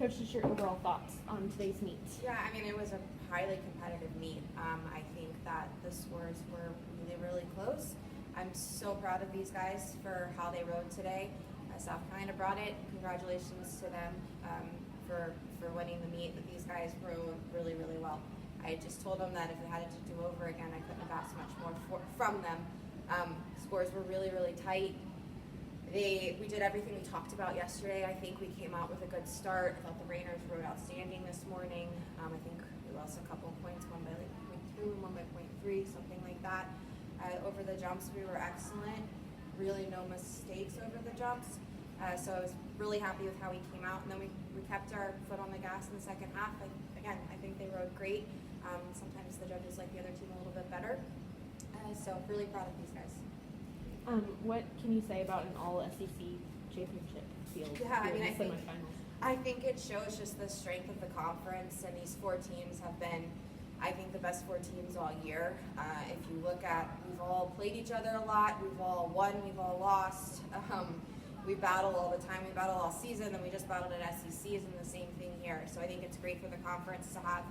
Coach, just your overall thoughts on today's meet? Yeah, I mean, it was a highly competitive meet. I think that the scores were really, really close. I'm so proud of these guys for how they rode today. South Carolina brought it. Congratulations to them for winning the meet. But these guys rode really, really well. I just told them that if I had it to do over again, I couldn't have asked much more from them. Scores were really, really tight. We did everything we talked about yesterday. I think we came out with a good start. I thought the Rainers rode outstanding this morning. I think we lost a couple of points, one by like 0.2 and one by 0.3, something like that. Over the jumps, we were excellent. Really no mistakes over the jumps. So I was really happy with how we came out. And then we kept our foot on the gas in the second half. I think they rode great. Sometimes the judges like the other team a little bit better. So really proud of these guys. What can you say about an all-SEC championship field in the semifinals? I think it shows just the strength of the conference, and these four teams have been, I think, the best four teams all year. If you look at, we've all played each other a lot, we've all won, we've all lost. We battle all the time, we battle all season, and we just battled at SECs, and the same thing here. So I think it's great for the conference to have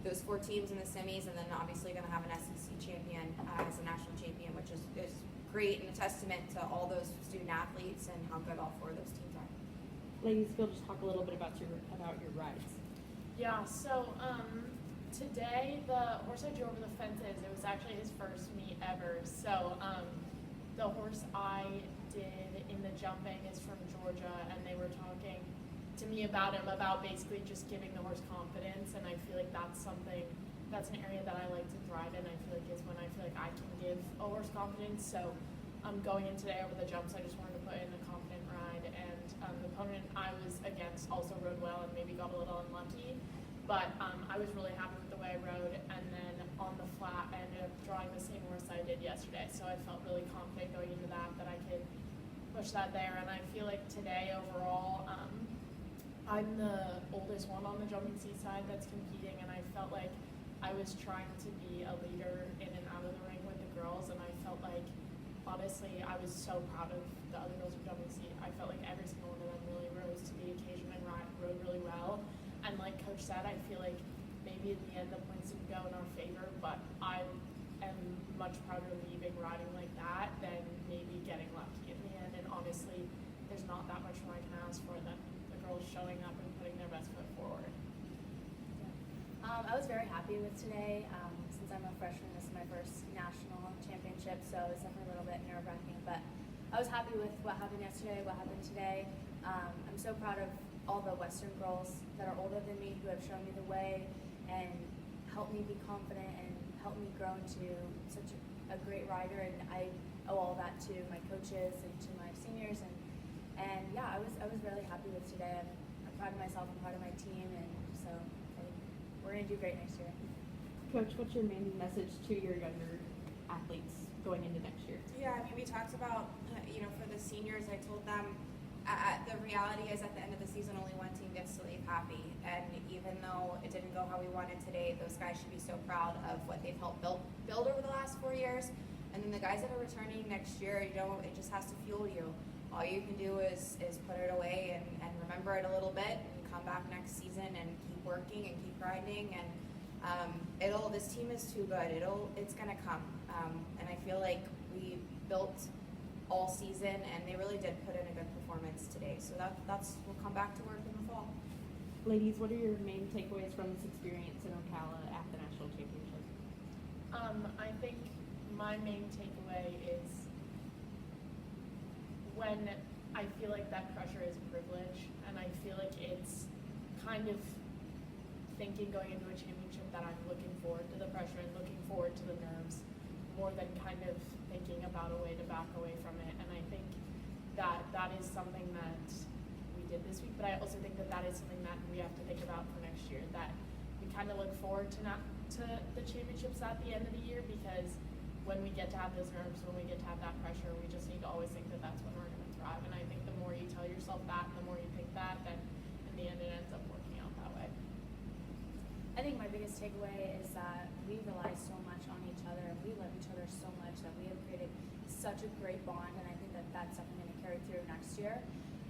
those four teams in the semis, and then obviously going to have an SEC champion as a national champion, which is great and a testament to all those student athletes and how good all four of those teams are. Ladies, if you'll just talk a little bit about your rides. Yeah, so today the horse I drew over the fences, it was actually his first meet ever. So the horse I did in the jumping is from Georgia, and they were talking to me about him, about basically just giving the horse confidence, and I feel like that's an area that I like to thrive in. I feel like is when I feel like I can give a horse confidence. So going in today over the jumps, I just wanted to put in a confident ride, and the opponent I was against also rode well and maybe got a little unlucky, but I was really happy with the way I rode. And then on the flat, I ended up drawing the same horse I did yesterday, so I felt really confident going into that I could push that there. And I feel like today overall, I'm the oldest one on the jumping seat side that's competing, and I felt like I was trying to be a leader in and out of the ring with the girls, and I felt like, honestly, I was so proud of the other girls in jumping seat. I felt like every single one of them really rose to the occasion and rode really well. And like Coach said, I feel like maybe in the end the points didn't go in our favor, but I am much prouder leaving riding like that than maybe getting lucky in the end. And honestly, there's not that much more I can ask for than the girls showing up and putting their best foot forward. I was very happy with today. Since I'm a freshman, this is my first national championship, so it's definitely a little bit nerve-wracking, but I was happy with what happened yesterday, what happened today. I'm so proud of all the Western girls that are older than me who have shown me the way and helped me be confident and helped me grow into such a great rider, and I owe all that to my coaches and to my seniors, and yeah, I was really happy with today. I'm proud of myself, I'm proud of my team, and so we're going to do great next year. Coach, what's your main message to your younger athletes going into next year? Yeah, I mean, we talked about, for the seniors, I told them the reality is at the end of the season, only one team gets to leave happy. And even though it didn't go how we wanted today, those guys should be so proud of what they've helped build over the last 4 years. And then the guys that are returning next year, it just has to fuel you. All you can do is put it away and remember it a little bit and come back next season and keep working and keep grinding. And this team is too good. It's gonna come. And I feel like we built all season, and they really did put in a good performance today. So we'll come back to work in the fall. Ladies, what are your main takeaways from this experience in Ocala at the national championship? I think my main takeaway is when I feel like that pressure is privilege, and I feel like it's kind of thinking going into a championship that I'm looking forward to the pressure and looking forward to the nerves more than kind of thinking about a way to back away from it. And I think that is something that we did this week, but I also think that is something that we have to think about for next year, that we kind of look forward to the championships at the end of the year, because when we get to have those nerves, when we get to have that pressure, we just need to always think that that's when we're going to thrive. And I think the more you tell yourself that, the more you think that, then in the end it ends up working out that way. I think my biggest takeaway is that we rely so much on each other, and we love each other so much that we have created such a great bond, and I think that that's something going to carry through next year.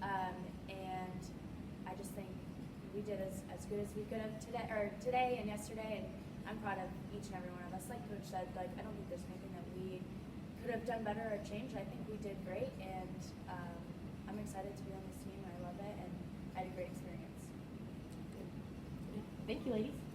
And I just think we did as good as we could have today and yesterday, and I'm proud of each and every one of us. Like Coach said, like I don't think there's anything that we could have done better or changed. I think we did great, and I'm excited to be on this team. I love it, and I had a great experience. Thank you, ladies.